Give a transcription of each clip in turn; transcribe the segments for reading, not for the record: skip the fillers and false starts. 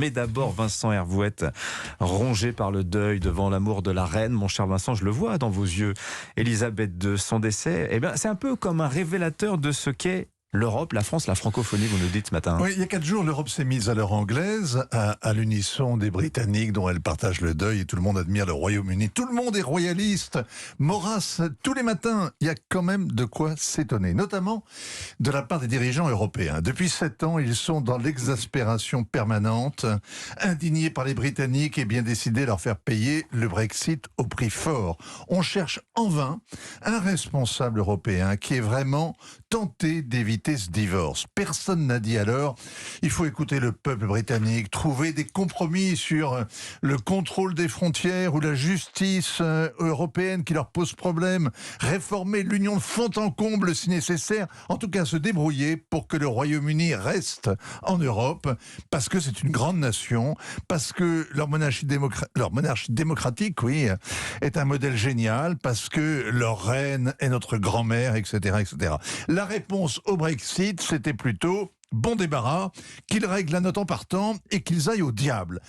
Mais d'abord, Vincent Hervouette, rongé par le deuil devant l'amour de la reine. Mon cher Vincent, je le vois dans vos yeux. Élisabeth II, son décès, c'est un peu comme un révélateur de ce qu'est l'Europe, la France, la francophonie, vous nous dites ce matin. Oui, il y a 4 jours, l'Europe s'est mise à l'heure anglaise, à l'unisson des Britanniques dont elle partage le deuil et tout le monde admire le Royaume-Uni. Tout le monde est royaliste. Maurras, tous les matins, il y a quand même de quoi s'étonner, notamment de la part des dirigeants européens. Depuis 7 ans, ils sont dans l'exaspération permanente, indignés par les Britanniques et bien décidés à leur faire payer le Brexit au prix fort. On cherche en vain un responsable européen qui est vraiment tenté d'éviter ce divorce. Personne n'a dit alors, il faut écouter le peuple britannique, trouver des compromis sur le contrôle des frontières ou la justice européenne qui leur pose problème, réformer l'Union de fond en comble si nécessaire, en tout cas se débrouiller pour que le Royaume-Uni reste en Europe, parce que c'est une grande nation, parce que leur monarchie démocratique, oui, est un modèle génial, parce que leur reine est notre grand-mère, etc., etc. La réponse au Brexit, c'était plutôt bon débarras, qu'ils règlent la note en partant et qu'ils aillent au diable.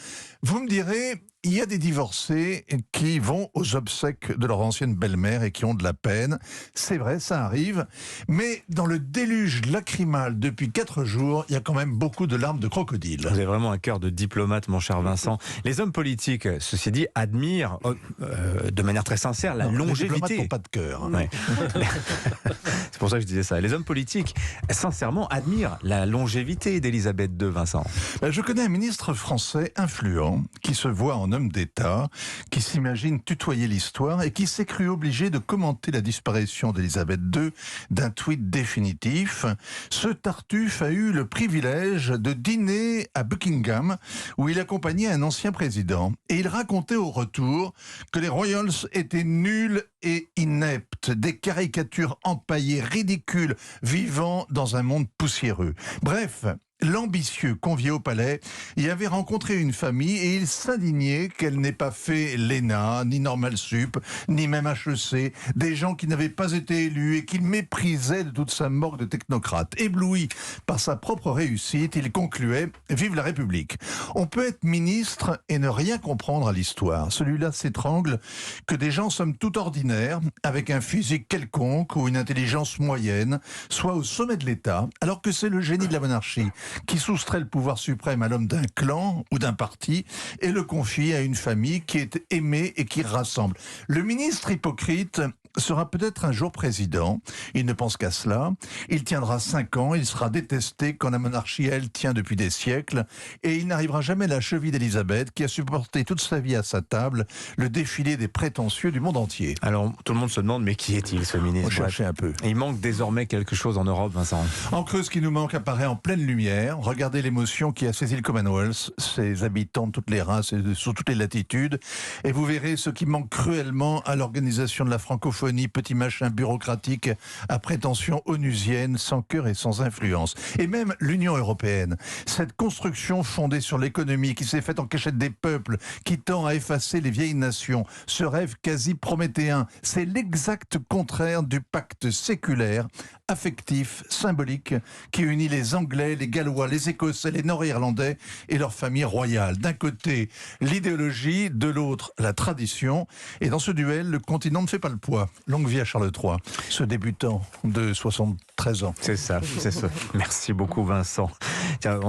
Vous me direz, il y a des divorcés qui vont aux obsèques de leur ancienne belle-mère et qui ont de la peine. C'est vrai, ça arrive. Mais dans le déluge lacrymal depuis 4 jours, il y a quand même beaucoup de larmes de crocodile. Vous avez vraiment un cœur de diplomate, mon cher Vincent. Les hommes politiques, ceci dit, admirent de manière très sincère la longévité. Les diplomates n'ont pas de cœur. Ouais. C'est pour ça que je disais ça. Les hommes politiques, sincèrement, admirent la longévité d'Élisabeth II, Vincent. Je connais un ministre français influent qui se voit en homme d'État, qui s'imagine tutoyer l'histoire et qui s'est cru obligé de commenter la disparition d'Élisabeth II d'un tweet définitif. Ce Tartuffe a eu le privilège de dîner à Buckingham où il accompagnait un ancien président et il racontait au retour que les Royals étaient nuls et ineptes, des caricatures empaillées, ridicules, vivant dans un monde poussiéreux. Bref, l'ambitieux convié au palais y avait rencontré une famille et il s'indignait qu'elle n'ait pas fait l'ENA, ni Normal Sup, ni même HEC, des gens qui n'avaient pas été élus et qu'il méprisait de toute sa morgue de technocrate. Ébloui par sa propre réussite, il concluait « Vive la République ». On peut être ministre et ne rien comprendre à l'histoire. Celui-là s'étrangle que des gens somme toute ordinaires, avec un physique quelconque ou une intelligence moyenne, soient au sommet de l'État, alors que c'est le génie de la monarchie qui soustrait le pouvoir suprême à l'homme d'un clan ou d'un parti et le confie à une famille qui est aimée et qui rassemble. Le ministre hypocrite sera peut-être un jour président. Il ne pense qu'à cela. Il tiendra 5 ans. Il sera détesté quand la monarchie, elle, tient depuis des siècles. Et il n'arrivera jamais à la cheville d'Élisabeth, qui a supporté toute sa vie à sa table le défilé des prétentieux du monde entier. Alors, tout le monde se demande, mais qui est-il, ce ministre? Cherchez un peu. Il manque désormais quelque chose en Europe, Vincent. En creux, ce qui nous manque apparaît en pleine lumière. Regardez l'émotion qui a saisi le Commonwealth, ses habitants de toutes les races et sur toutes les latitudes. Et vous verrez ce qui manque cruellement à l'organisation de la francophonie, petit machin bureaucratique à prétention onusienne, sans cœur et sans influence. Et même l'Union européenne, cette construction fondée sur l'économie qui s'est faite en cachette des peuples, qui tend à effacer les vieilles nations, ce rêve quasi prométhéen, c'est l'exact contraire du pacte séculaire, affectif, symbolique, qui unit les Anglais, les Gallois, les Écossais, les Nord-Irlandais et leurs familles royales. D'un côté, l'idéologie, de l'autre, la tradition. Et dans ce duel, le continent ne fait pas le poids. Longue vie à Charles III, ce débutant de 73 ans. C'est ça, c'est ça. Merci beaucoup, Vincent. Tiens,